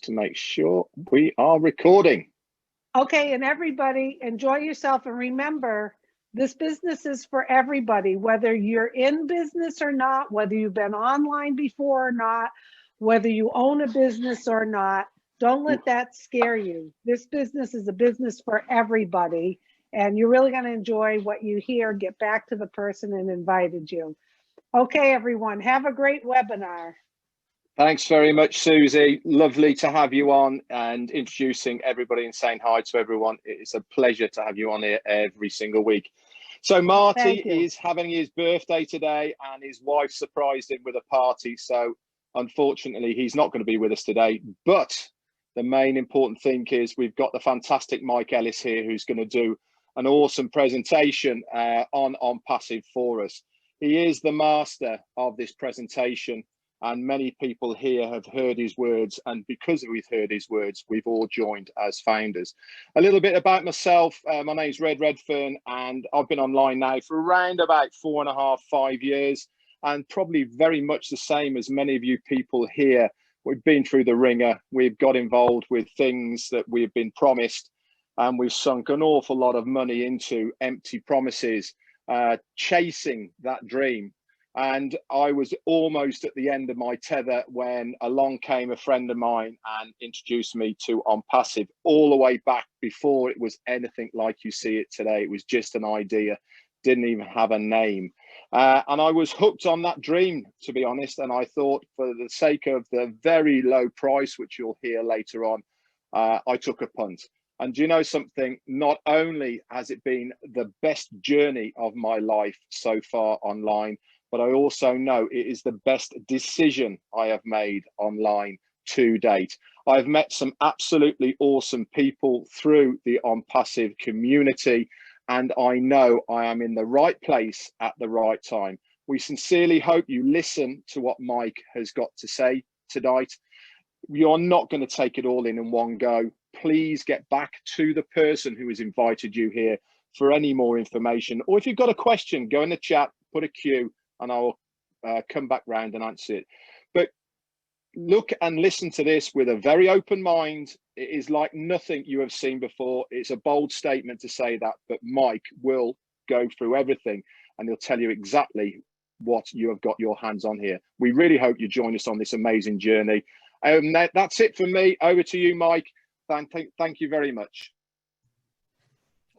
to make sure we are recording. Okay, and everybody enjoy yourself, and remember, this business is for everybody, whether you're in business or not, whether you've been online before or not, whether you own a business or not. Don't let that scare you. This business is a business for everybody, and you're really going to enjoy what you hear. Get back to the person that invited you. Okay, everyone, have a great webinar. Thanks very much, Susie. Lovely to have you on and introducing everybody and saying hi to everyone. It's a pleasure to have you on here every single week. So Marty is having his birthday today and his wife surprised him with a party. So unfortunately, he's not going to be with us today. But the main important thing is we've got the fantastic Mike Ellis here, who's going to do an awesome presentation on Onpassive for us. He is the master of this presentation. And many people here have heard his words, and because we've heard his words, we've all joined as founders. A little bit about myself. My name's Red Redfern, and I've been online now for around about 4.5, 5 years, and probably very much the same as many of you people here. We've been through the ringer. We've got involved with things that we've been promised, and we've sunk an awful lot of money into empty promises, chasing that dream. And I was almost at the end of my tether when along came a friend of mine and introduced me to Onpassive, all the way back before it was anything like you see it today. It was just an idea, didn't even have a name. And I was hooked on that dream, to be honest. And I thought, for the sake of the very low price, which you'll hear later on, I took a punt. And do you know something? Not only has it been the best journey of my life so far online, but I also know it is the best decision I have made online to date. I've met some absolutely awesome people through the Onpassive community, and I know I am in the right place at the right time. We sincerely hope you listen to what Mike has got to say tonight. You're not going to take it all in one go. Please get back to the person who has invited you here for any more information. Or if you've got a question, go in the chat, put a Q, and I will come back round and answer it. But look and listen to this with a very open mind. It is like nothing you have seen before. It's a bold statement to say that, but Mike will go through everything and he'll tell you exactly what you have got your hands on here. We really hope you join us on this amazing journey. That's it for me. Over to you, Mike. Thank you very much.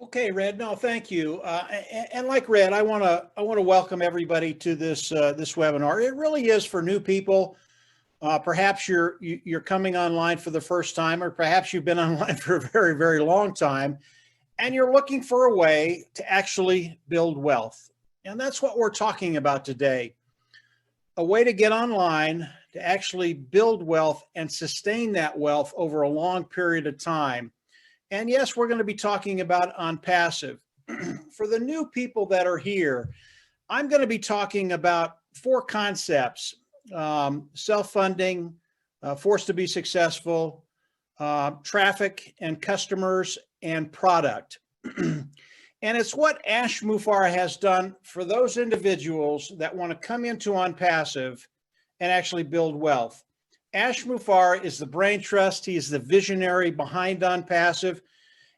Okay, Red. No, thank you. And like Red, I want to welcome everybody to this this webinar. It really is for new people. Perhaps you're coming online for the first time, or perhaps you've been online for a very, very long time, and you're looking for a way to actually build wealth. And that's what we're talking about today. A way to get online to actually build wealth and sustain that wealth over a long period of time. And yes, we're going to be talking about Onpassive. For the new people that are here, I'm going to be talking about 4 concepts: self-funding, forced to be successful, traffic and customers, and product. And it's what Ash Mufareh has done for those individuals that want to come into Onpassive and actually build wealth. Ash Mufareh is the brain trust. He is the visionary behind Onpassive.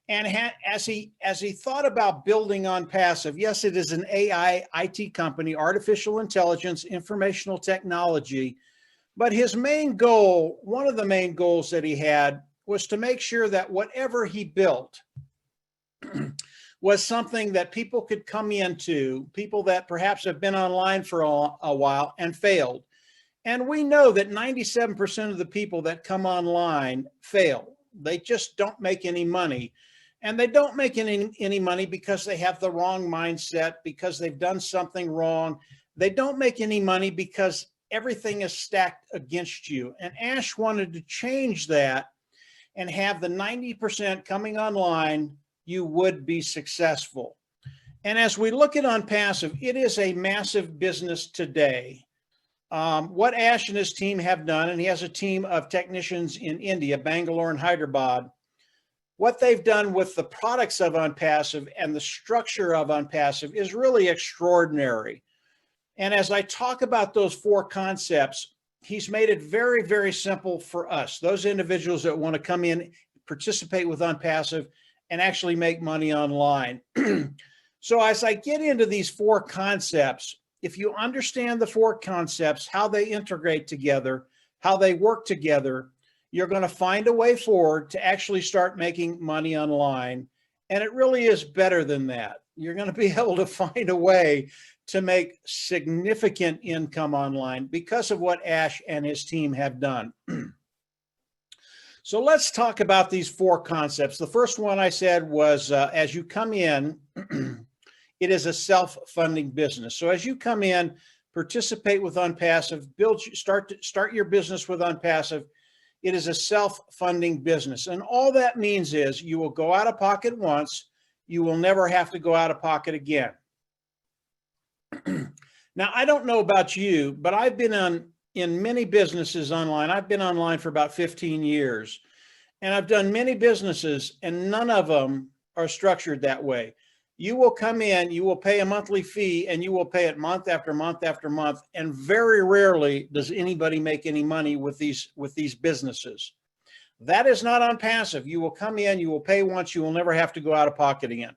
And as he thought about building Onpassive, yes, it is an AI IT company, artificial intelligence, informational technology. But his main goal, one of the main goals that he had, was to make sure that whatever he built was something that people could come into, people that perhaps have been online for a while and failed. And we know that 97% of the people that come online fail. They just don't make any money. And they don't make any money because they have the wrong mindset, because they've done something wrong. They don't make any money because everything is stacked against you. And Ash wanted to change that and have the 90% coming online, you would be successful. And as we look at Onpassive, it is a massive business today. What Ash and his team have done, and he has a team of technicians in India, Bangalore and Hyderabad, what they've done with the products of Onpassive and the structure of Onpassive is really extraordinary. And as I talk about those 4 concepts, he's made it very, very simple for us, those individuals that want to come in, participate with Onpassive, and actually make money online. So as I get into these 4 concepts, if you understand the 4 concepts, how they integrate together, how they work together, you're going to find a way forward to actually start making money online. And it really is better than that. You're going to be able to find a way to make significant income online because of what Ash and his team have done. So let's talk about these 4 concepts. The first one I said was, as you come in, it is a self-funding business. So as you come in, participate with Onpassive, start your business with Onpassive. It is a self-funding business. And all that means is you will go out of pocket once, you will never have to go out of pocket again. Now, I don't know about you, but I've been in many businesses online. I've been online for about 15 years, and I've done many businesses, and none of them are structured that way. You will come in, you will pay a monthly fee, and you will pay it month after month after month. And very rarely does anybody make any money with these businesses. That is not Onpassive. You will come in, you will pay once, you will never have to go out of pocket again.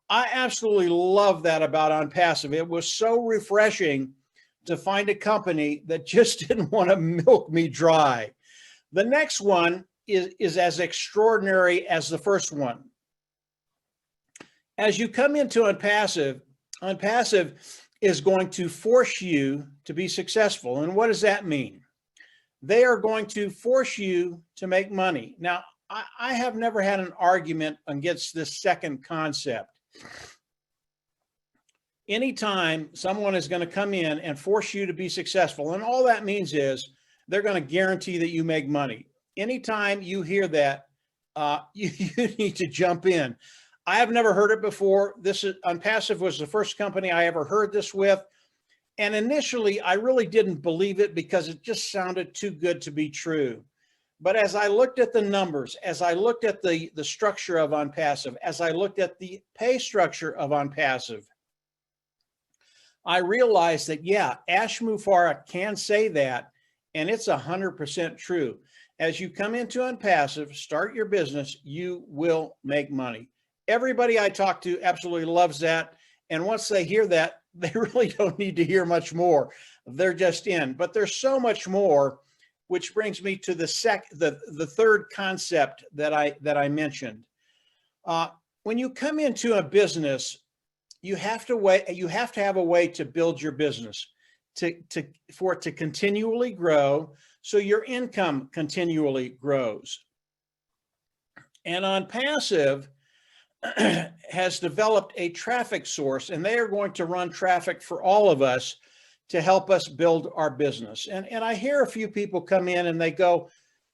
I absolutely love that about Onpassive. It was so refreshing to find a company that just didn't want to milk me dry. The next one is as extraordinary as the first one. As you come into Onpassive, Onpassive is going to force you to be successful. And what does that mean? They are going to force you to make money. Now, I have never had an argument against this second concept. Anytime someone is going to come in and force you to be successful, and all that means is they're going to guarantee that you make money. Anytime you hear that, you need to jump in. I have never heard it before. Onpassive was the first company I ever heard this with. And initially, I really didn't believe it because it just sounded too good to be true. But as I looked at the numbers, as I looked at the structure of Onpassive, as I looked at the pay structure of Onpassive, I realized that, yeah, Ash Mufareh can say that, and it's 100% true. As you come into Onpassive, start your business, you will make money. Everybody I talk to absolutely loves that. And once they hear that, they really don't need to hear much more. They're just in. But there's so much more, which brings me to the third concept that I mentioned. When you come into a business, you have to have a way to build your business for it to continually grow, so your income continually grows. And Onpassive has developed a traffic source, and they are going to run traffic for all of us to help us build our business. And I hear a few people come in and they go,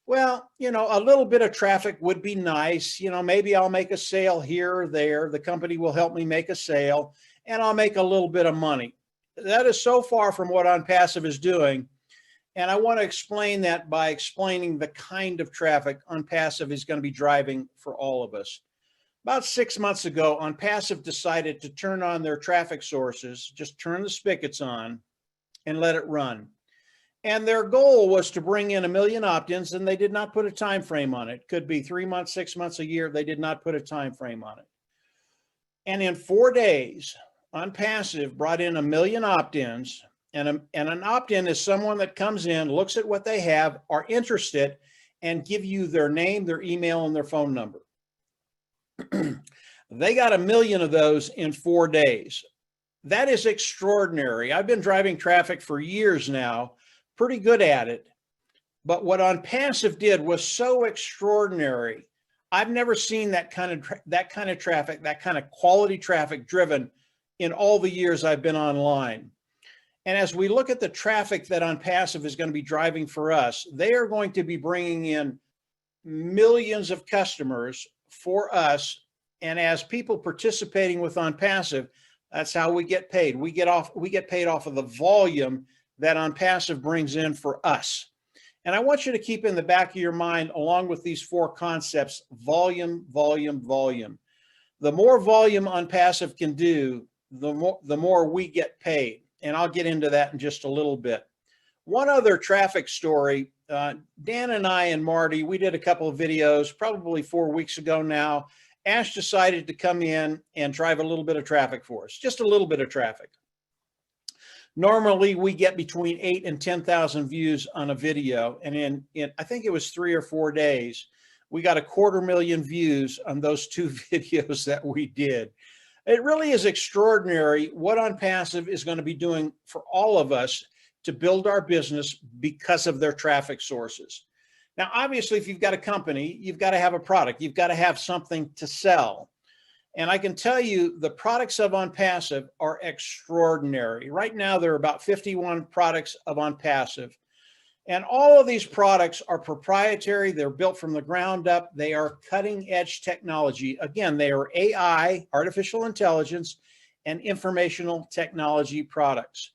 well, you know, a little bit of traffic would be nice. You know, maybe I'll make a sale here or there. The company will help me make a sale and I'll make a little bit of money. That is so far from what Onpassive is doing. And I want to explain that by explaining the kind of traffic Onpassive is going to be driving for all of us. About 6 months ago, Onpassive decided to turn on their traffic sources, just turn the spigots on and let it run. And their goal was to bring in 1 million opt-ins, and they did not put a time frame on it. Could be 3 months, 6 months, a year. They did not put a time frame on it. And in 4 days, Onpassive brought in 1 million opt-ins, and an opt-in is someone that comes in, looks at what they have, are interested, and give you their name, their email, and their phone number. They got 1 million of those in 4 days. That is extraordinary. I've been driving traffic for years now, pretty good at it. But what Onpassive did was so extraordinary. I've never seen that kind of traffic, that kind of quality traffic driven in all the years I've been online. And as we look at the traffic that Onpassive is going to be driving for us, they are going to be bringing in millions of customers for us. And as people participating with Onpassive, that's how we get paid. We get paid off of the volume that Onpassive brings in for us. And I want you to keep in the back of your mind, along with these 4 concepts, volume, volume, volume. The more volume Onpassive can do, the more we get paid. And I'll get into that in just a little bit. One other traffic story, Dan and I and Marty, we did a couple of videos probably 4 weeks ago now. Ash decided to come in and drive a little bit of traffic for us, just a little bit of traffic. Normally we get between 8,000 and 10,000 views on a video. And in I think it was 3 or 4 days, we got 250,000 views on those 2 videos that we did. It really is extraordinary what Onpassive is going to be doing for all of us to build our business because of their traffic sources. Now, obviously, if you've got a company, you've got to have a product. You've got to have something to sell. And I can tell you the products of Onpassive are extraordinary. Right now, there are about 51 products of Onpassive. And all of these products are proprietary. They're built from the ground up. They are cutting edge technology. Again, they are AI, artificial intelligence, and informational technology products.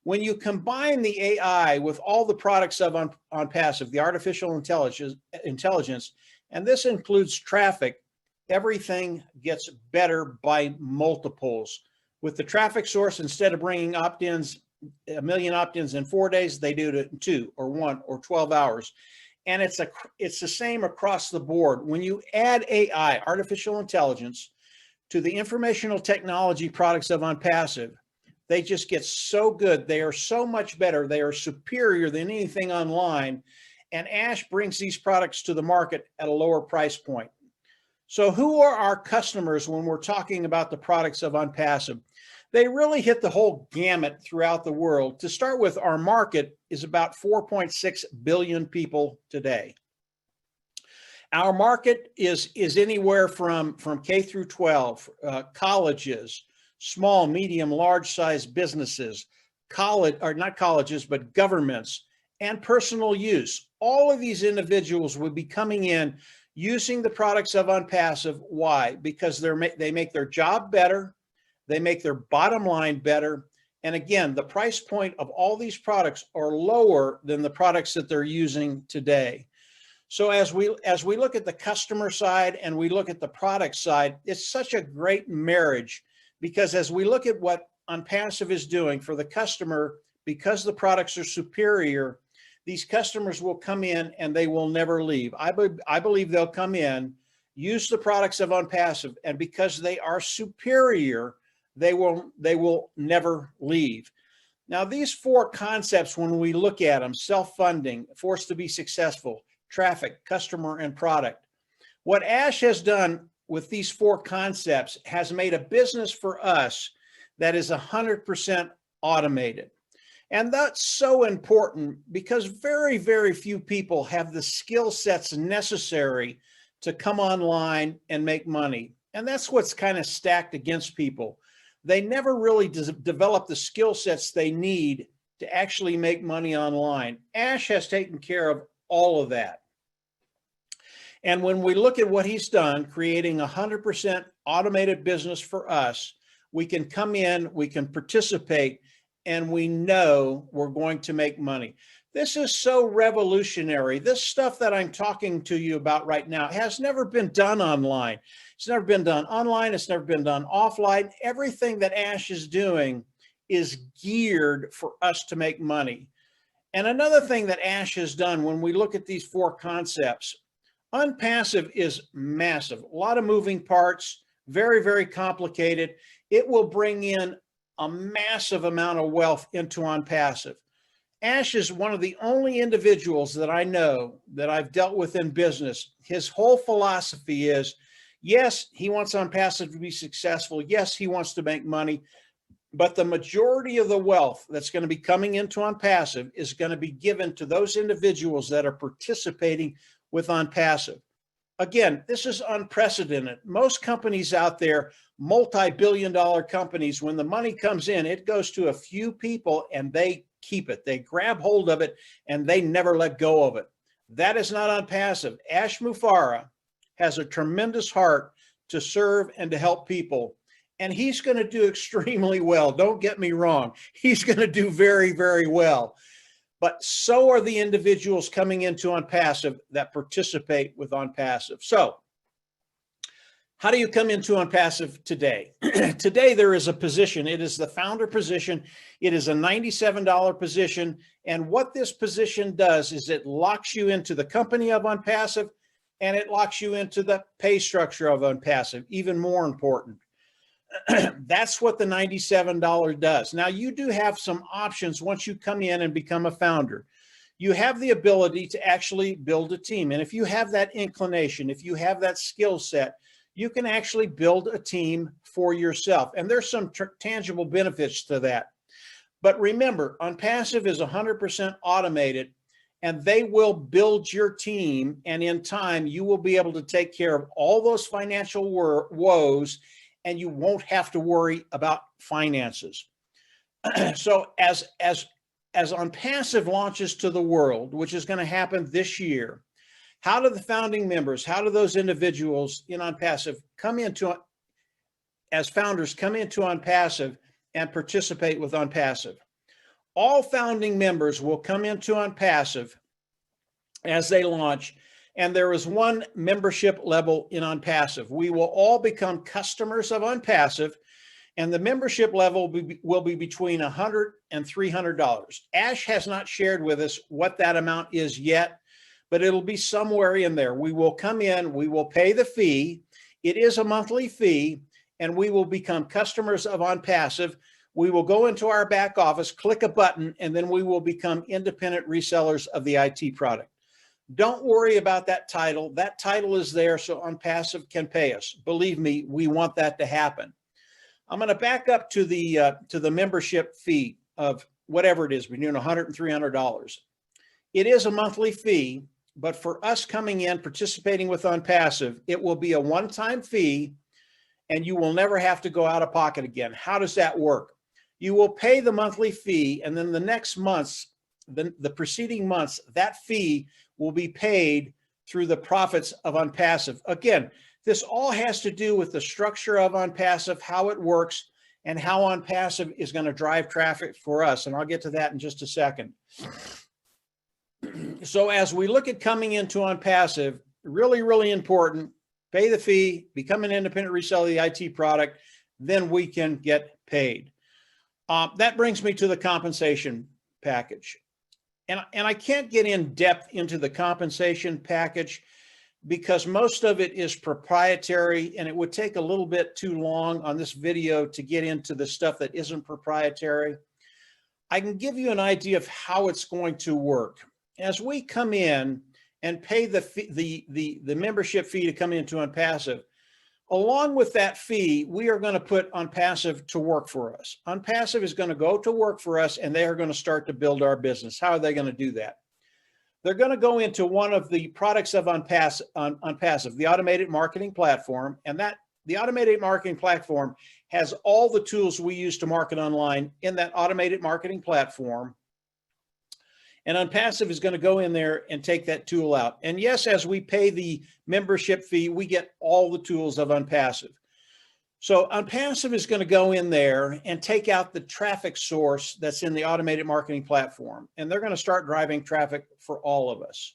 When you combine the AI with all the products of Onpassive, the artificial intelligence, and this includes traffic, everything gets better by multiples. With the traffic source, instead of bringing opt-ins, 1 million opt-ins in 4 days, they do it in 2 or 1 or 12 hours. And it's the same across the board. When you add AI, artificial intelligence, to the informational technology products of Onpassive, they just get so good. They are so much better. They are superior than anything online. And Ash brings these products to the market at a lower price point. So who are our customers when we're talking about the products of Onpassive? They really hit the whole gamut throughout the world. To start with, our market is about 4.6 billion people today. Our market is anywhere from K through 12, colleges, small, medium, large size businesses, not colleges, but governments, and personal use. All of these individuals would be coming in using the products of Onpassive. Why? Because they make their job better, they make their bottom line better, and again, the price point of all these products are lower than the products that they're using today. So as we look at the customer side and we look at the product side, it's such a great marriage, because as we look at what Onpassive is doing for the customer, because the products are superior, these customers will come in and they will never leave. I believe they'll come in, use the products of Onpassive, and because they are superior, they will never leave. Now, these 4 concepts, when we look at them, self-funding, forced to be successful, traffic, customer, and product. What Ash has done with these 4 concepts has made a business for us that is 100% automated. And that's so important because very, very few people have the skill sets necessary to come online and make money. And that's what's kind of stacked against people. They never really develop the skill sets they need to actually make money online. Ash has taken care of all of that. And when we look at what he's done, creating 100% automated business for us, we can come in, we can participate, and we know we're going to make money. This is so revolutionary. This stuff that I'm talking to you about right now has never been done online. It's never been done online. It's never been done offline. Everything that Ash is doing is geared for us to make money. And another thing that Ash has done when we look at these 4 concepts, Onpassive is massive, a lot of moving parts, very, very complicated. It will bring in a massive amount of wealth into Onpassive. Ash is one of the only individuals that I know that I've dealt with in business. His whole philosophy is, yes, he wants Onpassive to be successful. Yes, he wants to make money. But the majority of the wealth that's going to be coming into Onpassive is going to be given to those individuals that are participating with Onpassive. Again, this is unprecedented. Most companies out there, multi-billion-dollar companies, when the money comes in, it goes to a few people and they keep it. They grab hold of it and they never let go of it. That is not Onpassive. Ash Mufareh has a tremendous heart to serve and to help people. And he's going to do extremely well. Don't get me wrong. He's going to do very, very well. But so are the individuals coming into Onpassive that participate with Onpassive. So How do you come into Onpassive today? Today, there is a position. It is the founder position. It is a $97 position. And what this position does is it locks you into the company of Onpassive, and it locks you into the pay structure of Onpassive. Even more important, that's what the $97 does. Now, you do have some options once you come in and become a founder. You have the ability to actually build a team. And if you have that inclination, if you have that skill set, you can actually build a team for yourself. And there's some tangible benefits to that. But remember, Onpassive is 100% automated, and they will build your team. And in time, you will be able to take care of all those financial woes, and you won't have to worry about finances. So as Onpassive launches to the world, which is going to happen this year, how do the founding members, how do those individuals in Onpassive as founders, come into Onpassive and participate with Onpassive? All founding members will come into Onpassive as they launch, and there is one membership level in Onpassive. We will all become customers of Onpassive, and the membership level will be between $100 and $300. Ash has not shared with us what that amount is yet, but it'll be somewhere in there. We will come in, we will pay the fee. It is a monthly fee, and we will become customers of Onpassive. We will go into our back office, click a button, and then we will become independent resellers of the IT product. Don't worry about that title. That title is there so Onpassive can pay us. Believe me, we want that to happen. I'm going to back up to the membership fee of whatever it is, between $100 and $300. It is a monthly fee, but for us coming in, participating with Onpassive, it will be a one-time fee, and you will never have to go out of pocket again. How does that work? You will pay the monthly fee, and then the next months, the preceding months, that fee will be paid through the profits of Onpassive. Again, this all has to do with the structure of Onpassive, how it works, and how Onpassive is going to drive traffic for us. And I'll get to that in just a second. So as we look at coming into Onpassive, really, really important, pay the fee, become an independent reseller of the IT product, then we can get paid. That brings me to the compensation package. And I can't get in depth into the compensation package because most of it is proprietary, and it would take a little bit too long on this video to get into the stuff that isn't proprietary. I can give you an idea of how it's going to work. As we come in and pay the membership fee to come into Onpassive, along with that fee, we are going to put Onpassive to work for us. Onpassive is going to go to work for us, and they are going to start to build our business. How are they going to do that? They're going to go into one of the products of Onpassive, the automated marketing platform, and the automated marketing platform has all the tools we use to market online in that automated marketing platform. And Onpassive is going to go in there and take that tool out. And yes, as we pay the membership fee, we get all the tools of Onpassive. So Onpassive is going to go in there and take out the traffic source that's in the automated marketing platform. And they're going to start driving traffic for all of us.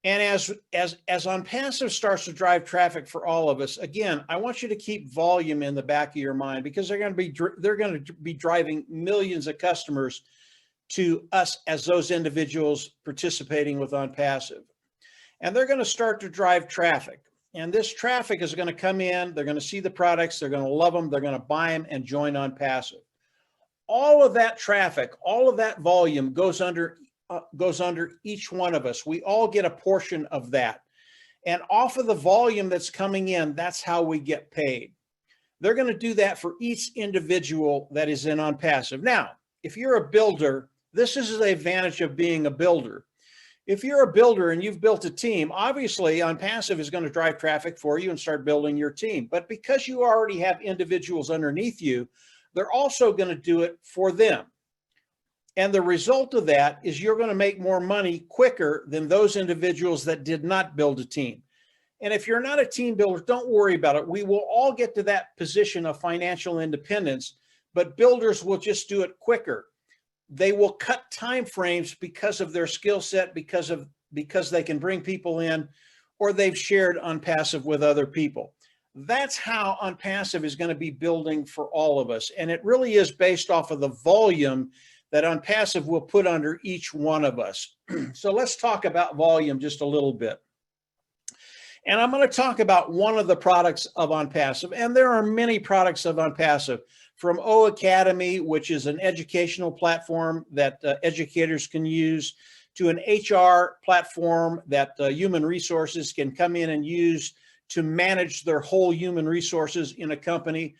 And as Onpassive starts to drive traffic for all of us, again, I want you to keep volume in the back of your mind, because they're going to be driving millions of customers to us as those individuals participating with Onpassive. And they're going to start to drive traffic. And this traffic is going to come in, they're going to see the products, they're going to love them, they're going to buy them and join Onpassive. All of that traffic, all of that volume goes under each one of us. We all get a portion of that. And off of the volume that's coming in, that's how we get paid. They're going to do that for each individual that is in Onpassive. Now, if you're a builder, this is the advantage of being a builder. If you're a builder and you've built a team, obviously Onpassive is going to drive traffic for you and start building your team. But because you already have individuals underneath you, they're also going to do it for them. And the result of that is you're going to make more money quicker than those individuals that did not build a team. And if you're not a team builder, don't worry about it. We will all get to that position of financial independence, but builders will just do it quicker. They will cut time frames because of their skill set, because they can bring people in, or they've shared Onpassive with other people. That's how Onpassive is going to be building for all of us. And it really is based off of the volume that Onpassive will put under each one of us. So let's talk about volume just a little bit. And I'm going to talk about one of the products of Onpassive. And there are many products of Onpassive, from O Academy, which is an educational platform that educators can use, to an HR platform that human resources can come in and use to manage their whole human resources in a company.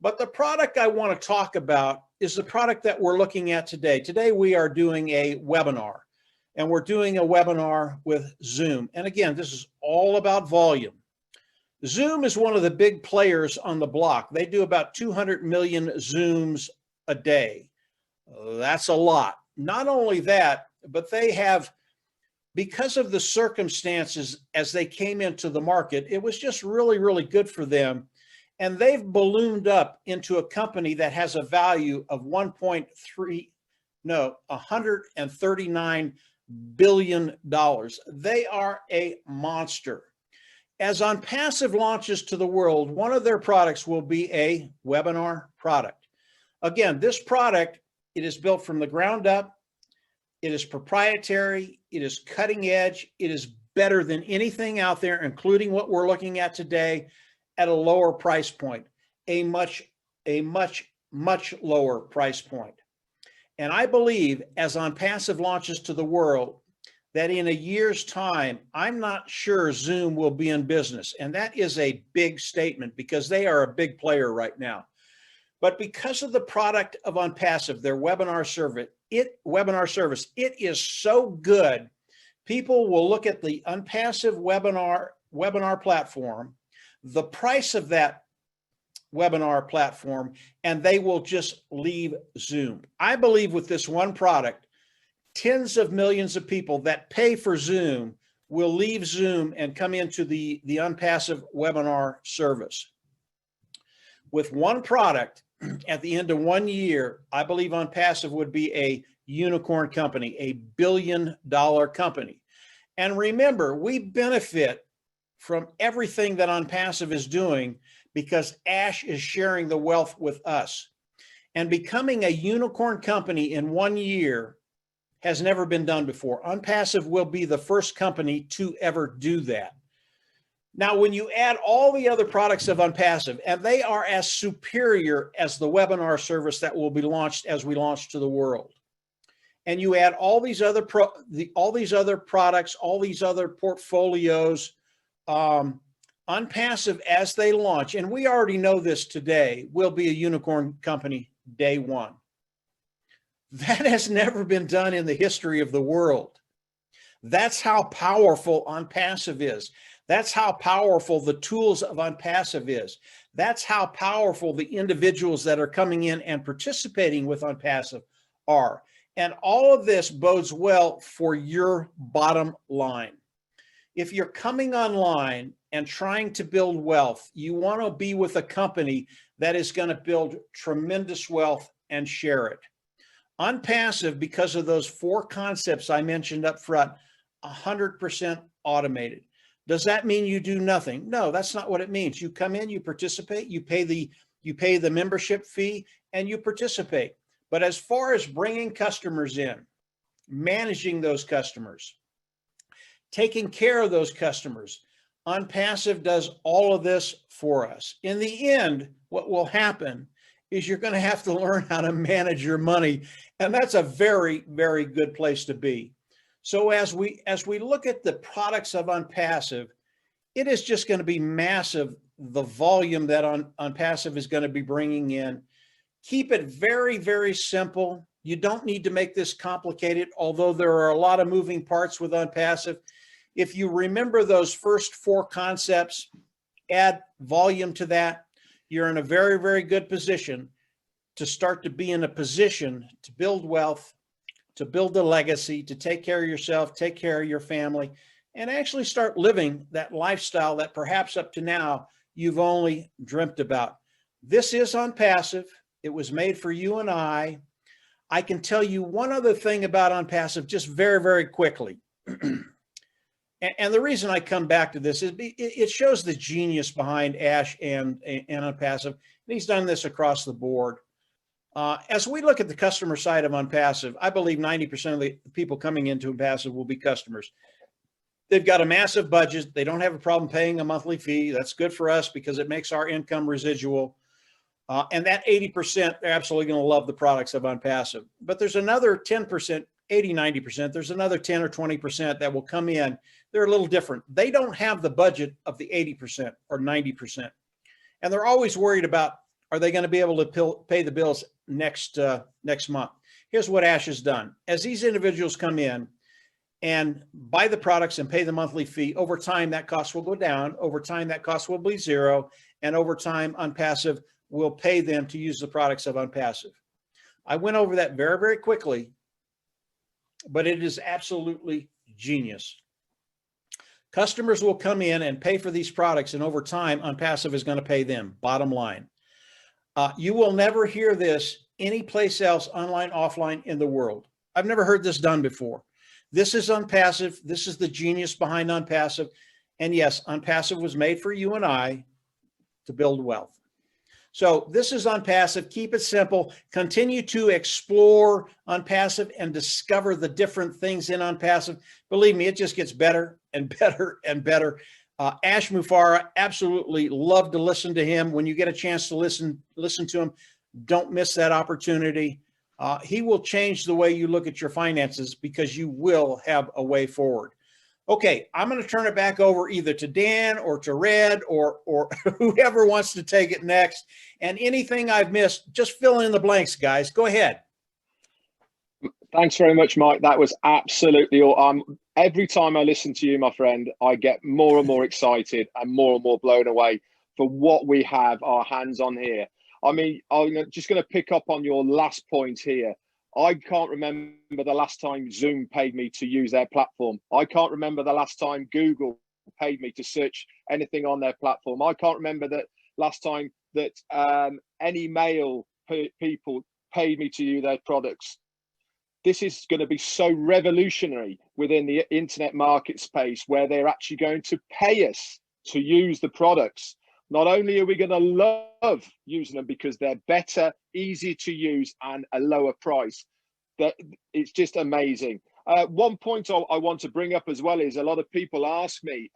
But the product I want to talk about is the product that we're looking at today. Today we are doing a webinar, and we're doing a webinar with Zoom. And again, this is all about volume. Zoom is one of the big players on the block. They do about 200 million Zooms a day. That's a lot. Not only that, but they have, because of the circumstances as they came into the market, it was just really, really good for them. And they've ballooned up into a company that has a value of $139 billion. They are a monster. As Onpassive launches to the world, one of their products will be a webinar product. Again, this product, it is built from the ground up. It is proprietary. It is cutting edge. It is better than anything out there, including what we're looking at today, at a lower price point, a much lower price point. And I believe as Onpassive launches to the world, that in a year's time, I'm not sure Zoom will be in business. And that is a big statement because they are a big player right now. But because of the product of Onpassive, their webinar service, it is so good. People will look at the Onpassive webinar platform, the price of that webinar platform, and they will just leave Zoom. I believe with this one product, tens of millions of people that pay for Zoom will leave Zoom and come into the Onpassive webinar service. With one product, at the end of 1 year, I believe Onpassive would be a unicorn company, a billion-dollar company. And remember, we benefit from everything that Onpassive is doing because Ash is sharing the wealth with us. And becoming a unicorn company in 1 year has never been done before. Onpassive will be the first company to ever do that. Now, when you add all the other products of Onpassive, and they are as superior as the webinar service that will be launched as we launch to the world, and you add all these other products, all these other portfolios, Onpassive as they launch, and we already know this today, will be a unicorn company day one. That has never been done in the history of the world. That's how powerful Onpassive is. That's how powerful the tools of Onpassive is. That's how powerful the individuals that are coming in and participating with Onpassive are. And all of this bodes well for your bottom line. If you're coming online and trying to build wealth, you want to be with a company that is going to build tremendous wealth and share it. Onpassive, because of those 4 concepts I mentioned up front, 100% automated. Does that mean you do nothing? No, that's not what it means. You come in, you participate, you pay the membership fee, and you participate. But as far as bringing customers in, managing those customers, taking care of those customers, Onpassive does all of this for us. In the end, what will happen is you're going to have to learn how to manage your money, and that's a very, very good place to be. So as we look at the products of Onpassive, it is just going to be massive, the volume that Onpassive is going to be bringing in. Keep it very, very simple. You don't need to make this complicated, although there are a lot of moving parts with Onpassive. If you remember those first 4 concepts, add volume to that, you're in a very, very good position to start to be in a position to build wealth, to build a legacy, to take care of yourself, take care of your family, and actually start living that lifestyle that perhaps up to now you've only dreamt about. This is Onpassive. It was made for you and I. I can tell you one other thing about Onpassive just very, very quickly. And the reason I come back to this is it shows the genius behind Ash and Onpassive. And he's done this across the board. As we look at the customer side of Onpassive, I believe 90% of the people coming into Onpassive will be customers. They've got a massive budget. They don't have a problem paying a monthly fee. That's good for us because it makes our income residual. And that 80%, they're absolutely going to love the products of Onpassive. But there's another 10%, 80, 90%. There's another 10 or 20% that will come in. They're a little different. They don't have the budget of the 80% or 90%. And they're always worried about, are they going to be able to pay the bills next month? Here's what Ash has done. As these individuals come in and buy the products and pay the monthly fee, over time, that cost will go down. Over time, that cost will be zero. And over time, Onpassive will pay them to use the products of Onpassive. I went over that very, very quickly, but it is absolutely genius. Customers will come in and pay for these products, and over time, Onpassive is going to pay them, bottom line. You will never hear this anyplace else, online, offline, in the world. I've never heard this done before. This is Onpassive. This is the genius behind Onpassive. And yes, Onpassive was made for you and I to build wealth. So this is Onpassive. Keep it simple. Continue to explore Onpassive and discover the different things in Onpassive. Believe me, it just gets better and better and better. Ash Mufareh, absolutely love to listen to him. When you get a chance to listen to him, don't miss that opportunity. He will change the way you look at your finances because you will have a way forward. Okay, I'm going to turn it back over either to Dan or to Red or whoever wants to take it next. And anything I've missed, just fill in the blanks, guys. Go ahead. Thanks very much, Mike. That was absolutely all. Every time I listen to you, my friend, I get more and more excited and more blown away for what we have our hands on here. I mean, I'm just going to pick up on your last point here. I can't remember the last time Zoom paid me to use their platform. I can't remember the last time Google paid me to search anything on their platform. I can't remember the last time that any mail people paid me to use their products. This is going to be so revolutionary within the internet market space where they're actually going to pay us to use the products. Not only are we going to love using them because they're better, easier to use, and a lower price, that it's just amazing. One point I want to bring up as well is a lot of people ask me,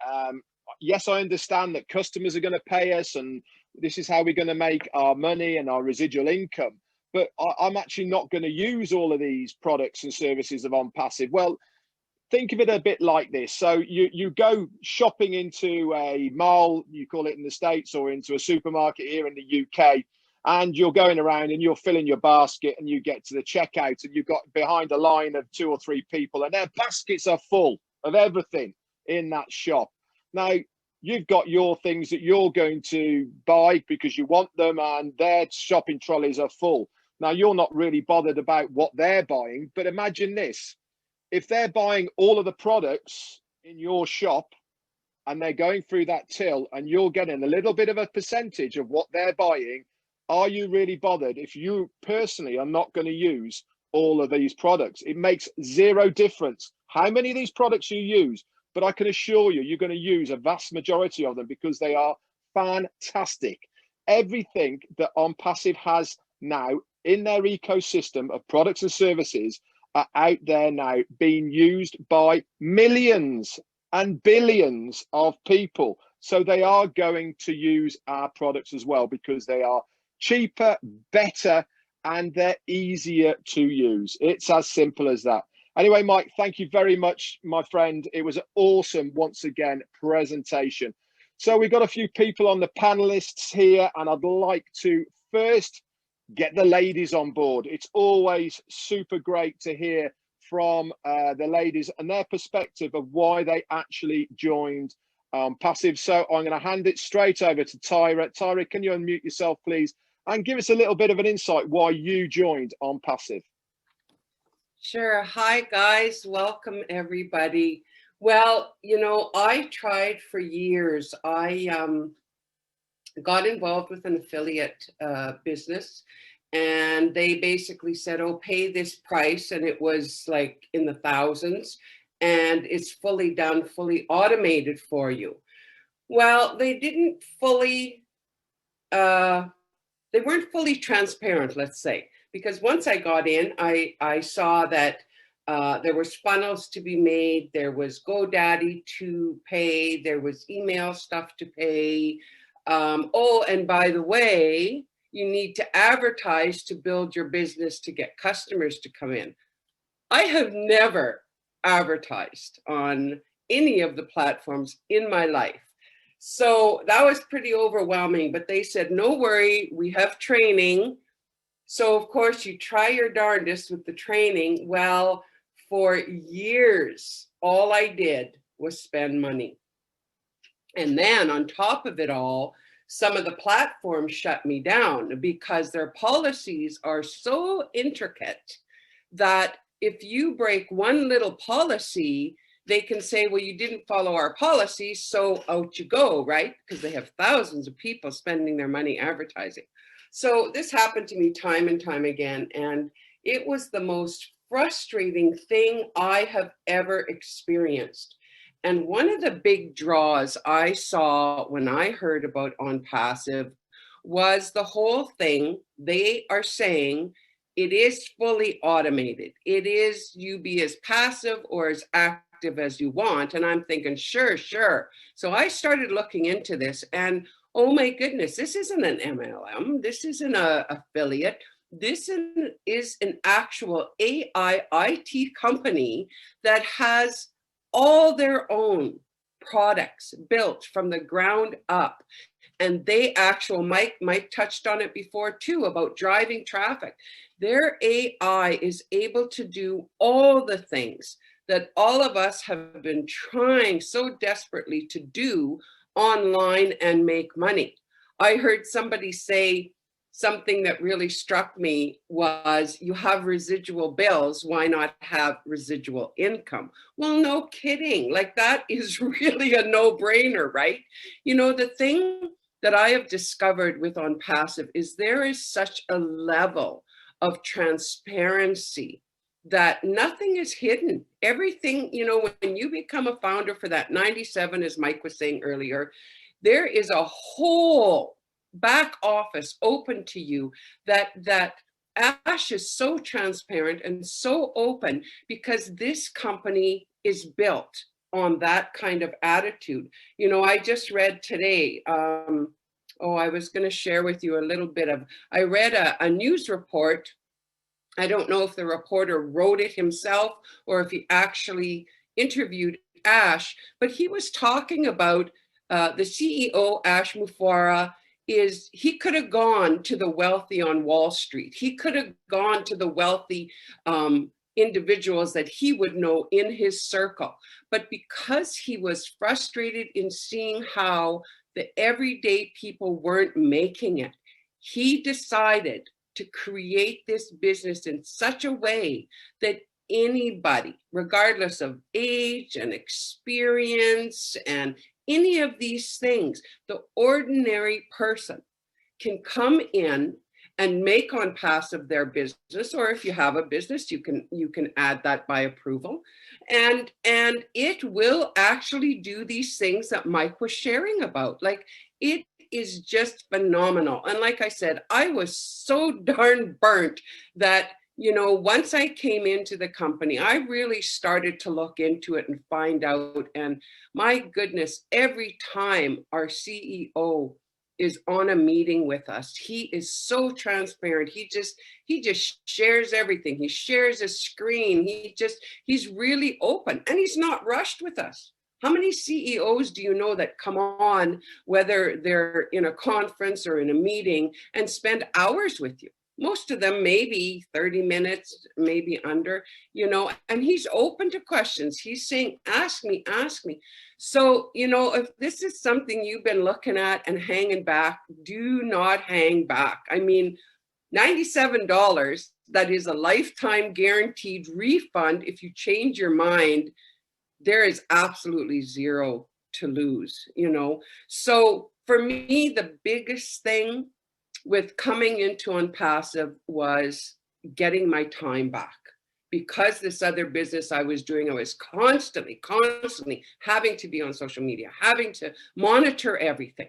yes, I understand that customers are going to pay us and this is how we're going to make our money and our residual income. But I'm actually not going to use all of these products and services of Onpassive. Well, think of it a bit like this. So you go shopping into a mall, you call it in the States, or into a supermarket here in the UK, and you're going around and you're filling your basket and you get to the checkout and you've got behind a line of 2 or 3 people and their baskets are full of everything in that shop. Now, you've got your things that you're going to buy because you want them and their shopping trolleys are full. Now, you're not really bothered about what they're buying, but imagine this. If they're buying all of the products in your shop and they're going through that till and you're getting a little bit of a percentage of what they're buying, are you really bothered if you personally are not going to use all of these products? It makes zero difference how many of these products you use, but I can assure you, you're going to use a vast majority of them because they are fantastic. Everything that Onpassive has now in their ecosystem of products and services are out there now being used by millions and billions of people. So they are going to use our products as well because they are cheaper, better, and they're easier to use. It's as simple as that. Anyway, Mike, thank you very much, my friend. It was an awesome, once again, presentation. So we've got a few people on the panelists here, and I'd like to first get the ladies on board. It's always super great to hear from the ladies and their perspective of why they actually joined Onpassive. So I'm going to hand it straight over to Tyra. Tyra, can you unmute yourself, please, and give us a little bit of an insight why you joined Onpassive? Sure. Hi, guys. Welcome, everybody. Well, you know, I tried for years. I got involved with an affiliate business, and they basically said, oh, pay this price, and it was like in the thousands, and it's fully done, fully automated for you. Well, they didn't fully, they weren't fully transparent, let's say, because once I got in, I saw that there was funnels to be made, there was GoDaddy to pay, there was email stuff to pay. Oh, and by the way, you need to advertise to build your business to get customers to come in. I have never advertised on any of the platforms in my life. So that was pretty overwhelming, but they said, no worry, we have training. So of course you try your darndest with the training. Well, for years, all I did was spend money. And then on top of it all, some of the platforms shut me down because their policies are so intricate that if you break one little policy, they can say, well, you didn't follow our policy, so out you go, right? Because they have thousands of people spending their money advertising. So this happened to me time and time again, and it was the most frustrating thing I have ever experienced. And one of the big draws I saw when I heard about Onpassive was the whole thing. They are saying it is fully automated. It is you be as passive or as active as you want. And I'm thinking, sure. So I started looking into this and oh my goodness, this isn't an MLM. This isn't an affiliate. This is an actual AI IT company that has all their own products built from the ground up. And they Mike touched on it before too, about driving traffic. Their AI is able to do all the things that all of us have been trying so desperately to do online and make money. I heard somebody say something that really struck me was, you have residual bills, why not have residual income? Well, no kidding. Like that is really a no-brainer, right? You know, the thing that I have discovered with Onpassive is there is such a level of transparency that nothing is hidden. Everything, you know, when you become a founder for that 97, as Mike was saying earlier, there is a whole back office open to you that Ash is so transparent and so open because this company is built on that kind of attitude. You know, I just read today, I was going to share with you a little bit of, I read a news report. I don't know if the reporter wrote it himself or if he actually interviewed Ash, but he was talking about the CEO, Ash Mufareh, he could have gone to the wealthy on Wall Street. He could have gone to the wealthy individuals that he would know in his circle. But because he was frustrated in seeing how the everyday people weren't making it, he decided to create this business in such a way that anybody, regardless of age and experience and any of these things, the ordinary person can come in and make Onpassive their business, or if you have a business, you can add that by approval, and it will actually do these things that Mike was sharing about. Like, it is just phenomenal. And like I said, I was so darn burnt that, you know, once I came into the company, I really started to look into it and find out. And my goodness, every time our CEO is on a meeting with us, he is so transparent. He just shares everything. He shares his screen. He's really open, and he's not rushed with us. How many CEOs do you know that come on, whether they're in a conference or in a meeting, and spend hours with you? Most of them maybe 30 minutes, maybe under, you know, and he's open to questions. He's saying, ask me. So, you know, if this is something you've been looking at and hanging back, do not hang back. I mean, $97, that is a lifetime guaranteed refund. If you change your mind, there is absolutely zero to lose, you know. So for me, the biggest thing with coming into Onpassive was getting my time back. because this other business I was doing, I was constantly having to be on social media, having to monitor everything.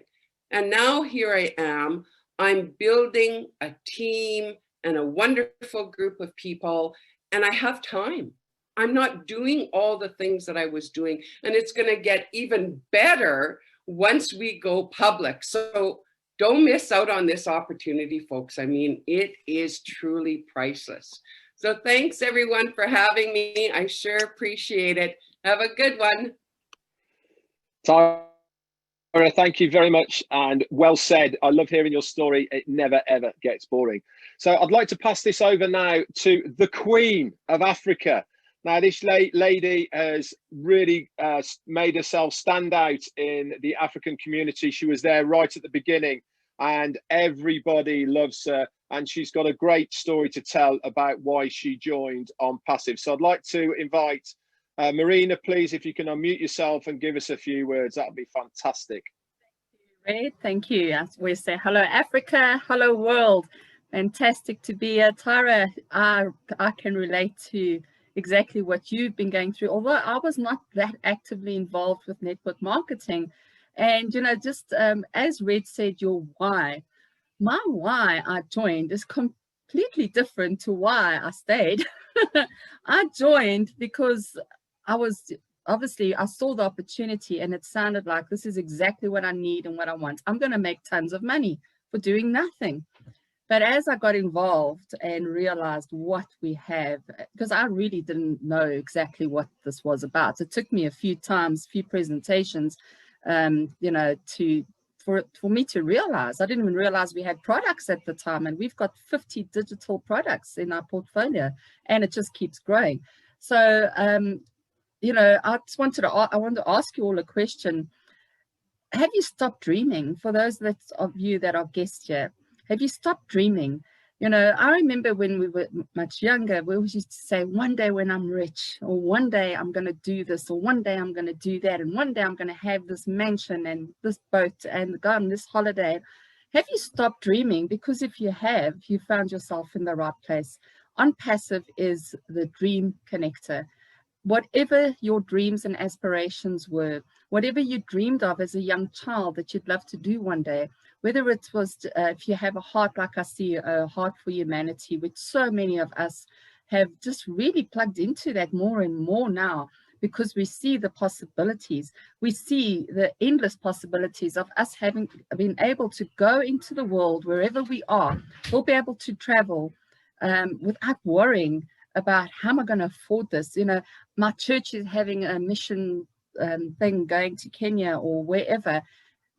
And now here I am, I'm building a team and a wonderful group of people, and I have time. I'm not doing all the things that I was doing, and it's going to get even better once we go public. So don't miss out on this opportunity, folks. I mean, it is truly priceless. So thanks everyone for having me. I sure appreciate it. Have a good one. Tara, thank you very much and well said. I love hearing your story. It never, ever gets boring. So I'd like to pass this over now to the Queen of Africa. Now, this lady has really made herself stand out in the African community. She was there right at the beginning and everybody loves her. And she's got a great story to tell about why she joined Onpassive. So I'd like to invite Marina, please, if you can unmute yourself and give us a few words, that would be fantastic. Great, thank you. As we say, hello Africa, hello world. Fantastic to be here. Tara, I can relate to exactly what you've been going through, although I was not that actively involved with network marketing. And, you know, just as Red said, your why. My why I joined is completely different to why I stayed. I joined because I saw the opportunity and it sounded like this is exactly what I need and what I want. I'm going to make tons of money for doing nothing. But as I got involved and realized what we have, because I really didn't know exactly what this was about. It took me a few presentations, you know, for me to realize. I didn't even realize we had products at the time, and we've got 50 digital products in our portfolio, and it just keeps growing. So, you know, I want to ask you all a question. Have you stopped dreaming? For those of you that are guests here, have you stopped dreaming? You know, I remember when we were much younger, we always used to say, one day when I'm rich, or one day I'm going to do this, or one day I'm going to do that, and one day I'm going to have this mansion and this boat and go on this holiday. Have you stopped dreaming? Because if you have, you found yourself in the right place. Onpassive is the dream connector. Whatever your dreams and aspirations were, whatever you dreamed of as a young child that you'd love to do one day, whether it was, if you have a heart like I see, a heart for humanity, which so many of us have just really plugged into that more and more now, because we see the possibilities. We see the endless possibilities of us having been able to go into the world wherever we are. We'll be able to travel without worrying about how am I going to afford this. You know, my church is having a mission thing going to Kenya or wherever,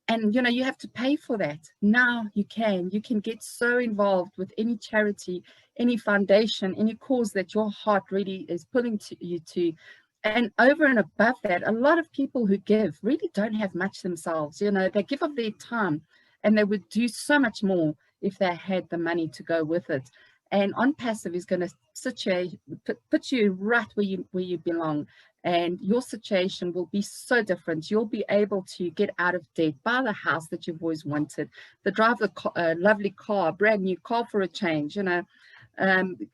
and you know, you have to pay for that. Now you can get so involved with any charity, any foundation, any cause that your heart really is pulling you to. And over and above that, a lot of people who give really don't have much themselves. You know, they give of their time, and they would do so much more if they had the money to go with it. And Onpassive is going to put you right where you belong, and your situation will be so different. You'll be able to get out of debt, buy the house that you've always wanted, drive a lovely car, brand new car for a change. You know,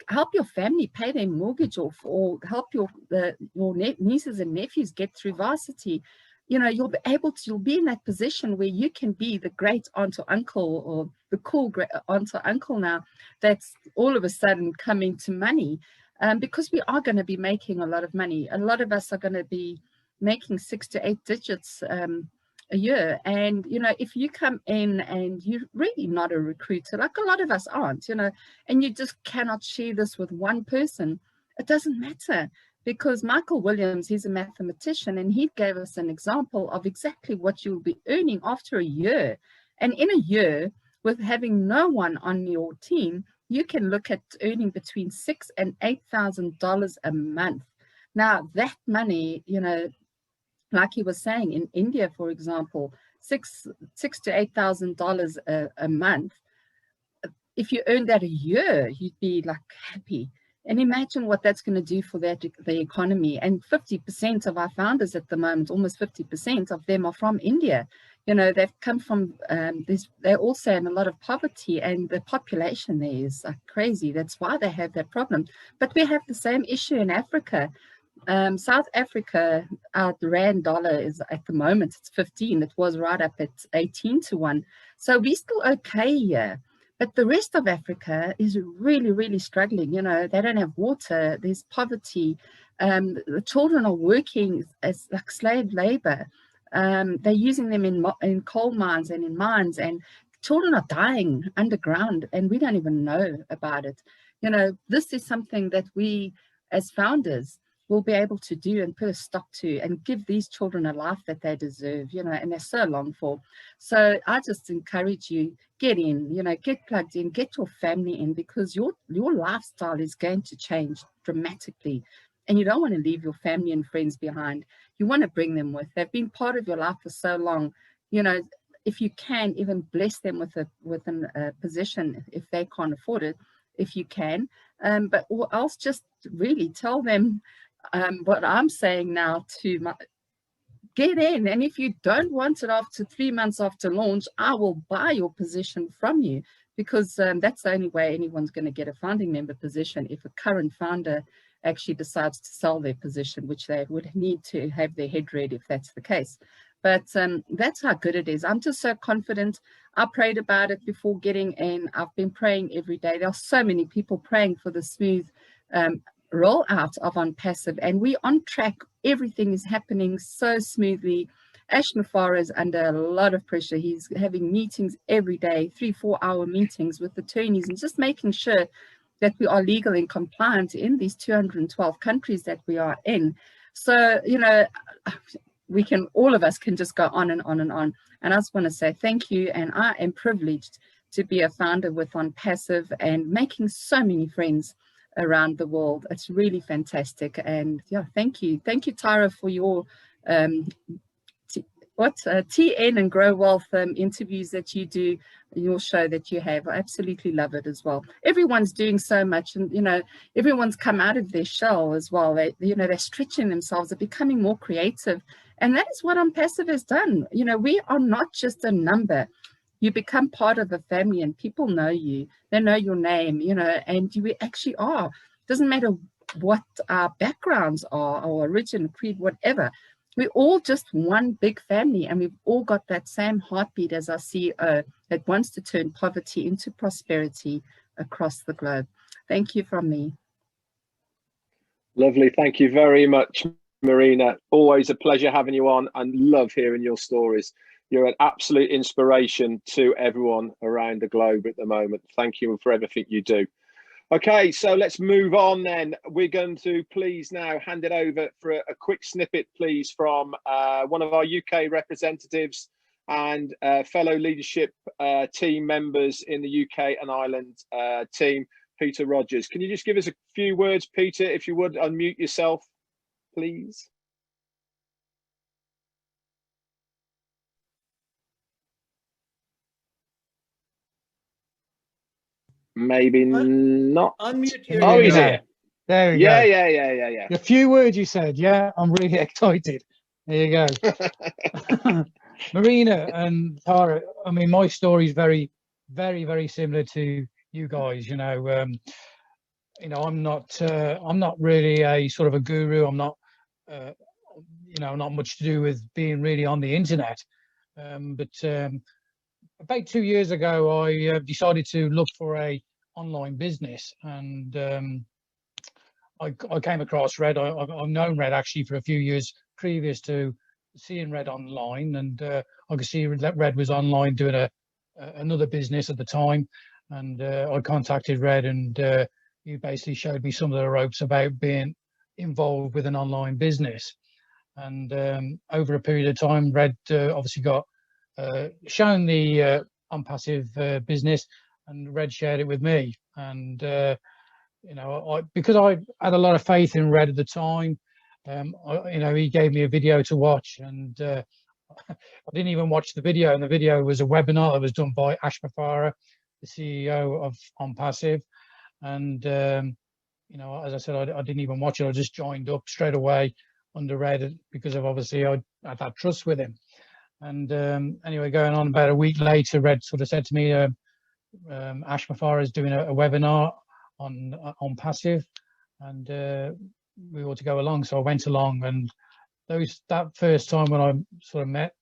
help your family pay their mortgage off, or help your nieces and nephews get through varsity. You know, you'll be in that position where you can be the great aunt or uncle, or the cool great aunt or uncle now that's all of a sudden coming to money, because we are going to be making a lot of money. A lot of us are going to be making 6 to 8 digits a year. And, you know, if you come in and you're really not a recruiter, like a lot of us aren't, you know, and you just cannot share this with one person, it doesn't matter. Because Michael Williams, he's a mathematician, and he gave us an example of exactly what you'll be earning after a year. And in a year, with having no one on your team, you can look at earning between $6,000 and $8,000 a month. Now, that money, you know, like he was saying, in India, for example, $6,000 to $8,000 a month. If you earned that a year, you'd be like happy. And imagine what that's going to do for the economy. And 50% of our founders at the moment, almost 50% of them are from India. they've come from they're also in a lot of poverty, and the population there is like crazy. That's why they have that problem. But we have the same issue in Africa. South Africa, the rand dollar is at the moment, it's 15. It was right up at 18 to 1. So we're still okay here. But the rest of Africa is really, really struggling. They don't have water. There's poverty. The children are working as like slave labor. They're using them in coal mines and in mines, and children are dying underground, and we don't even know about it. This is something that we as founders will be able to do and put a stop to, and give these children a life that they deserve, and they're so long for. So I just encourage you, get in, get plugged in, get your family in, because your lifestyle is going to change dramatically. And you don't want to leave your family and friends behind. You want to bring them with. They've been part of your life for so long. If you can, even bless them with a position if they can't afford it, if you can. But or else just really tell them what I'm saying now get in. And if you don't want it after 3 months after launch, I will buy your position from you, because that's the only way anyone's going to get a founding member position, if a current founder actually decides to sell their position, which they would need to have their head read if that's the case. But that's how good it is. I'm just so confident. I prayed about it before getting in. I've been praying every day. There are so many people praying for the smooth rollout of Onpassive, and we're on track. Everything is happening so smoothly. Ash Mafara is under a lot of pressure. He's having meetings every day, 3-4 hour meetings with attorneys, and just making sure that we are legal and compliant in these 212 countries that we are in. So, all of us can just go on and on and on. And I just want to say thank you. And I am privileged to be a founder with Onpassive and making so many friends around the world. It's really fantastic. And yeah, thank you. Thank you, Tyra, for your TN and Grow Wealth interviews that you do, your show that you have. I absolutely love it as well. Everyone's doing so much, and everyone's come out of their shell as well. They're stretching themselves, they're becoming more creative, and that is what Onpassive has done. We are not just a number. You become part of a family, and people know you. They know your name, and you actually are. Doesn't matter what our backgrounds are, or origin, creed, whatever. We're all just one big family, and we've all got that same heartbeat as our CEO that wants to turn poverty into prosperity across the globe. Thank you from me. Lovely. Thank you very much, Marina. Always a pleasure having you on, and love hearing your stories. You're an absolute inspiration to everyone around the globe at the moment. Thank you for everything you do. Okay, so let's move on then. We're going to please now hand it over for a quick snippet, please, from one of our UK representatives and fellow leadership team members in the UK and Ireland team, Peter Rogers. Can you just give us a few words, Peter, if you would unmute yourself, please? Maybe not. Unmute your Oh, he's here. There we go. Yeah. The few words you said, yeah, I'm really excited. There you go. Marina and Tara, I mean, my story is very, very, very similar to you guys. I'm not really a sort of a guru. I'm not, not much to do with being really on the internet. But about 2 years ago, I decided to look for a online business, and I came across Red. I've known Red actually for a few years previous to seeing Red online, and I could see that Red was online doing another business at the time, and I contacted Red, and he basically showed me some of the ropes about being involved with an online business. And over a period of time, Red obviously got shown the Onpassive business, and Red shared it with me. And because I had a lot of faith in Red at the time, he gave me a video to watch, and I didn't even watch the video. And the video was a webinar that was done by Ash Mafara, the CEO of Onpassive. And as I said, I didn't even watch it. I just joined up straight away under Red, because of obviously I had that trust with him. And anyway, going on about a week later, Red sort of said to me, Ash Mafara is doing a webinar on Onpassive, and we ought to go along. So I went along, and that first time when I sort of met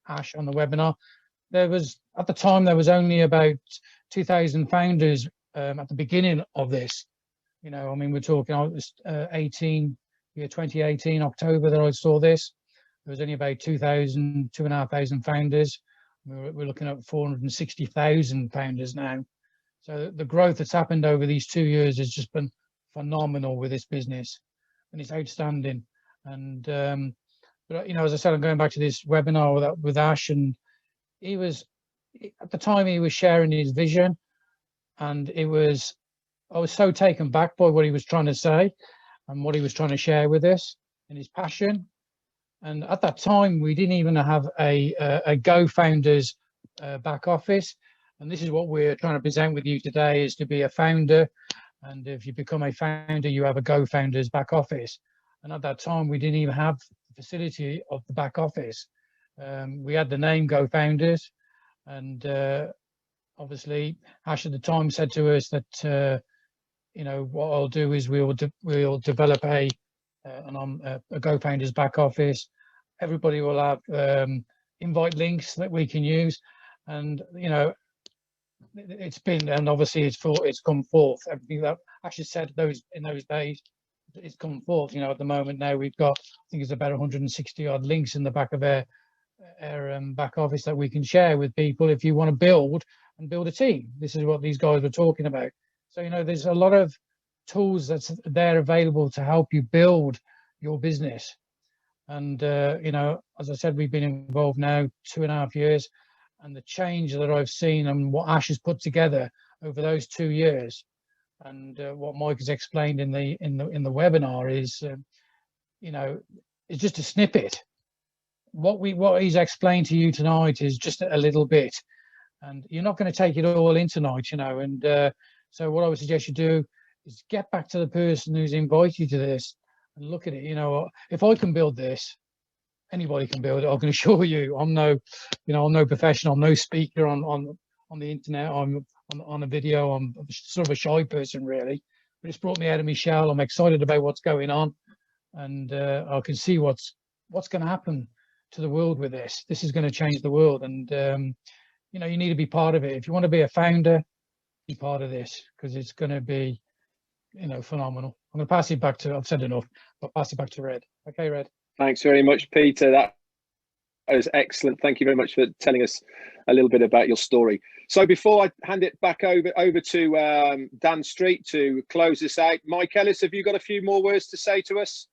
Ash on the webinar, at the time there was only about 2,000 founders at the beginning of this. You know, I mean, we're talking, I was 2018 October that I saw this. There was only about 2,500 founders. We're looking at 460,000 founders now. So the growth that's happened over these 2 years has just been phenomenal with this business, and it's outstanding. And but you know, as I said, I'm going back to this webinar with Ash, and he was, at the time, he was sharing his vision, and I was so taken back by what he was trying to say and what he was trying to share with us, and his passion. And at that time, we didn't even have a Go Founders back office. And this is what we're trying to present with you today, is to be a founder. And if you become a founder, you have a Go Founders back office. And at that time, we didn't even have the facility of the back office. We had the name Go Founders. And obviously, Ash at the time said to us that, you know, what I'll do is we'll develop a Go Founders back office. Everybody will have invite links that we can use, and you know, it's been, and obviously it's come forth. Everything that Ash said in those days, it's come forth. You know, at the moment now we've got, I think it's about 160 odd links in the back of our back office that we can share with people if you want to build a team. This is what these guys were talking about. So you know, there's a lot of tools that's there available to help you build your business. And you know, as I said, we've been involved now 2.5 years, and the change that I've seen and what Ash has put together over those 2 years, and what Mike has explained in the webinar is, you know, it's just a snippet. What he's explained to you tonight is just a little bit, and you're not going to take it all in tonight, you know. And so what I would suggest you do is get back to the person who's invited you to this and look at it. You know, if I can build this, anybody can build it. I can assure you. I'm no professional. I'm no speaker on the internet. I'm on a video. I'm sort of a shy person, really. But it's brought me out of my shell. I'm excited about what's going on, and I can see what's going to happen to the world with this. This is going to change the world, and you know, you need to be part of it. If you want to be a founder, be part of this, because it's going to be, you know, phenomenal. I'm going to pass it back to, I've said enough, but pass it back to Red. Okay, Red. Thanks very much, Peter. That was excellent. Thank you very much for telling us a little bit about your story. So before I hand it back over to Dan Street to close this out, Mike Ellis, have you got a few more words to say to us?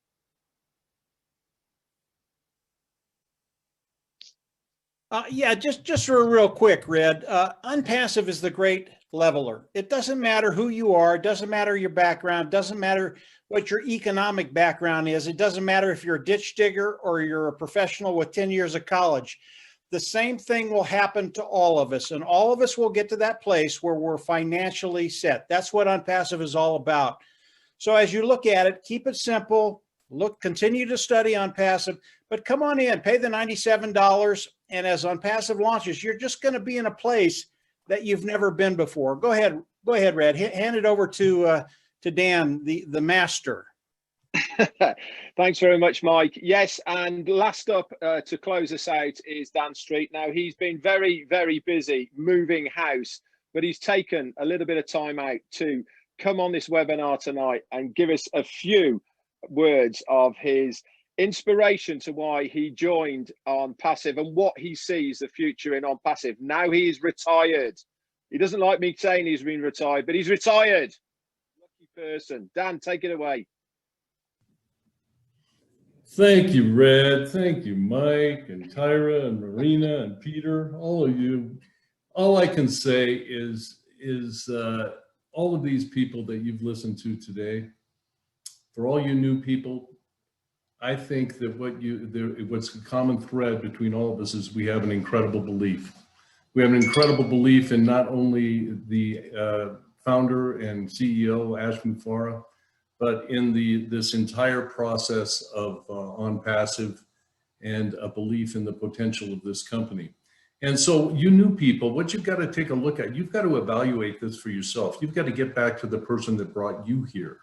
Yeah, just real quick, Red. Onpassive is the great leveler. It doesn't matter who you are. It doesn't matter your background. It doesn't matter what your economic background is. It doesn't matter if you're a ditch digger or you're a professional with 10 years of college. The same thing will happen to all of us, and all of us will get to that place where we're financially set. That's what Onpassive is all about. So as you look at it, keep it simple. Continue to study Onpassive, but come on in, pay the $97, and as Onpassive launches, you're just going to be in a place that you've never been before. Go ahead, Red. Hand it over to Dan, the master. Thanks very much, Mike. Yes, and last up to close us out is Dan Street. Now, he's been very, very busy moving house, but he's taken a little bit of time out to come on this webinar tonight and give us a few words of his inspiration to why he joined Onpassive and what he sees the future in Onpassive. Now he's retired. He doesn't like me saying he's been retired, but he's retired. Lucky person. Dan, take it away. Thank you, Red. Thank you, Mike and Tyra and Marina and Peter, all of you. All I can say is all of these people that you've listened to today, for all you new people, I think that what's a common thread between all of us is we have an incredible belief. We have an incredible belief in not only the founder and CEO, Ash Mafara, but in this entire process of Onpassive and a belief in the potential of this company. And so you new people, what you've got to take a look at, you've got to evaluate this for yourself. You've got to get back to the person that brought you here.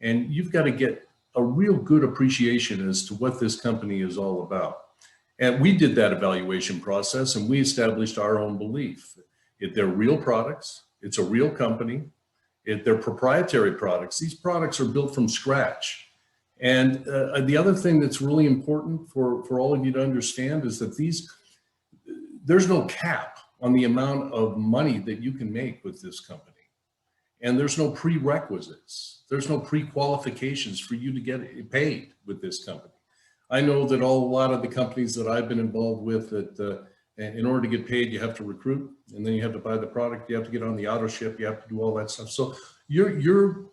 And you've got to get a real good appreciation as to what this company is all about. And we did that evaluation process, and we established our own belief. They're real products. It's a real company. They're proprietary products. These products are built from scratch. And the other thing that's really important for all of you to understand is that there's no cap on the amount of money that you can make with this company. And there's no prerequisites. There's no pre-qualifications for you to get paid with this company. I know that a lot of the companies that I've been involved with, that in order to get paid, you have to recruit, and then you have to buy the product, you have to get on the auto ship, you have to do all that stuff. So your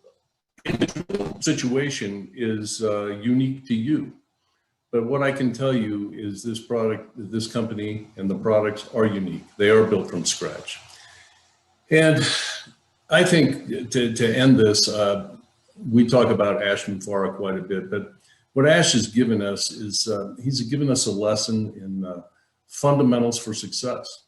individual situation is unique to you. But what I can tell you is this company and the products are unique. They are built from scratch. And I think to end this, we talk about Ash Mufareh quite a bit, but what Ash has given us is he's given us a lesson in fundamentals for success.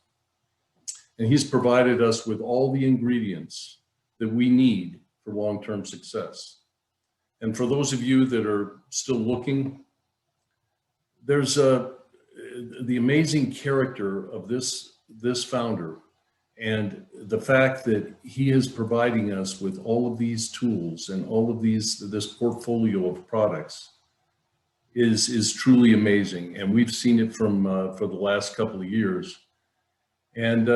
And he's provided us with all the ingredients that we need for long-term success. And for those of you that are still looking, there's the amazing character of this founder, and the fact that he is providing us with all of these tools and all of this portfolio of products is truly amazing. And we've seen it for the last couple of years. And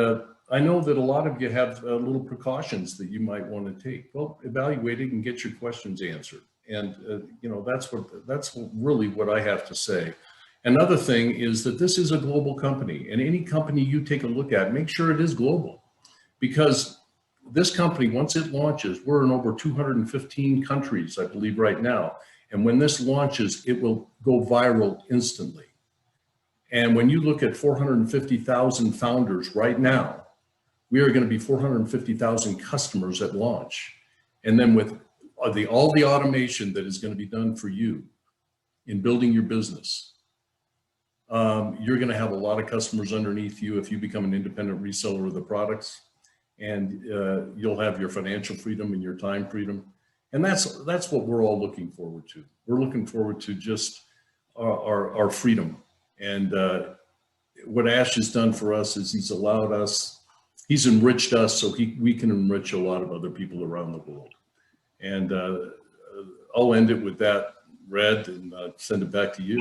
I know that a lot of you have little precautions that you might want to take. Well, evaluate it and get your questions answered. And that's really what I have to say. Another thing is that this is a global company, and any company you take a look at, make sure it is global, because this company, once it launches, we're in over 215 countries, I believe, right now. And when this launches, it will go viral instantly. And when you look at 450,000 founders right now, we are going to be 450,000 customers at launch. And then with all the automation that is going to be done for you in building your business, you're going to have a lot of customers underneath you if you become an independent reseller of the products, and you'll have your financial freedom and your time freedom. And that's what we're all looking forward to. We're looking forward to just our freedom. And what Ash has done for us is he's enriched us so we can enrich a lot of other people around the world. And I'll end it with that, Red, and send it back to you.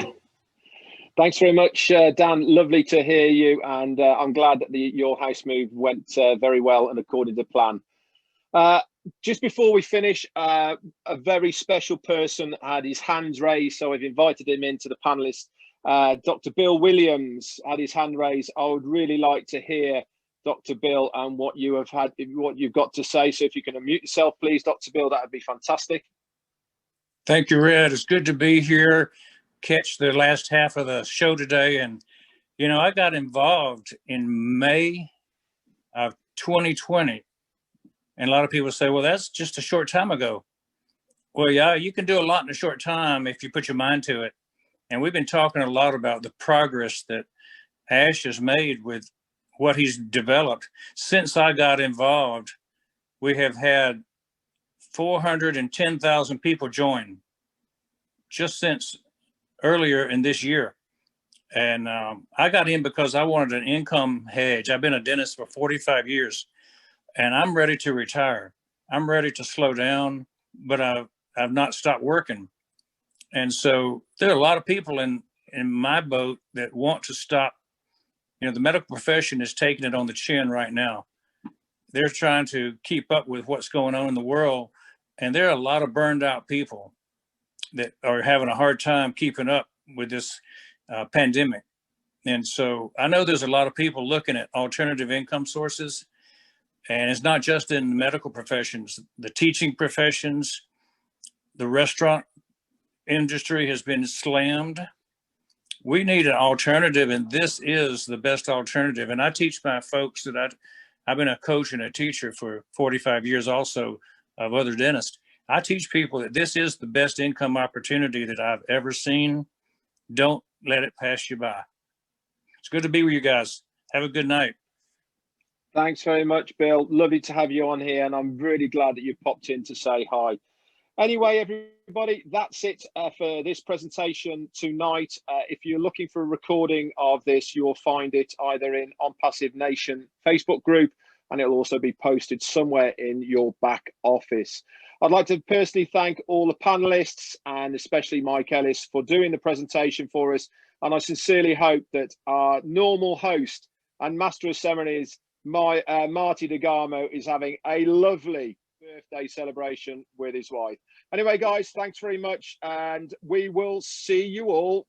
Thanks very much, Dan. Lovely to hear you. And I'm glad that your house move went very well and according to plan. Just before we finish, a very special person had his hands raised, so I've invited him into the panelists. Dr. Bill Williams had his hand raised. I would really like to hear Dr. Bill and what you've got to say. So if you can unmute yourself, please, Dr. Bill, that would be fantastic. Thank you, Red. It's good to be here. Catch the last half of the show today. And, I got involved in May of 2020. And a lot of people say, well, that's just a short time ago. Well, yeah, you can do a lot in a short time if you put your mind to it. And we've been talking a lot about the progress that Ash has made with what he's developed. Since I got involved, we have had 410,000 people join just since earlier in this year. And I got in because I wanted an income hedge. I've been a dentist for 45 years. And I'm ready to retire. I'm ready to slow down, but I've not stopped working. And so there are a lot of people in my boat that want to stop. The medical profession is taking it on the chin right now. They're trying to keep up with what's going on in the world. And there are a lot of burned out people that are having a hard time keeping up with this pandemic. And so I know there's a lot of people looking at alternative income sources. And it's not just in the medical professions, the teaching professions, the restaurant industry has been slammed. We need an alternative, and this is the best alternative. And I teach my folks that I've been a coach and a teacher for 45 years also of other dentists. I teach people that this is the best income opportunity that I've ever seen. Don't let it pass you by. It's good to be with you guys. Have a good night. Thanks very much, Bill. Lovely to have you on here, and I'm really glad that you popped in to say hi. Anyway, everybody, that's it for this presentation tonight. If you're looking for a recording of this, you'll find it either in Onpassive Nation Facebook group, and it'll also be posted somewhere in your back office. I'd like to personally thank all the panelists and especially Mike Ellis for doing the presentation for us. And I sincerely hope that our normal host and master of ceremonies, Marty DeGarmo, is having a lovely birthday celebration with his wife. Anyway, guys, thanks very much, and we will see you all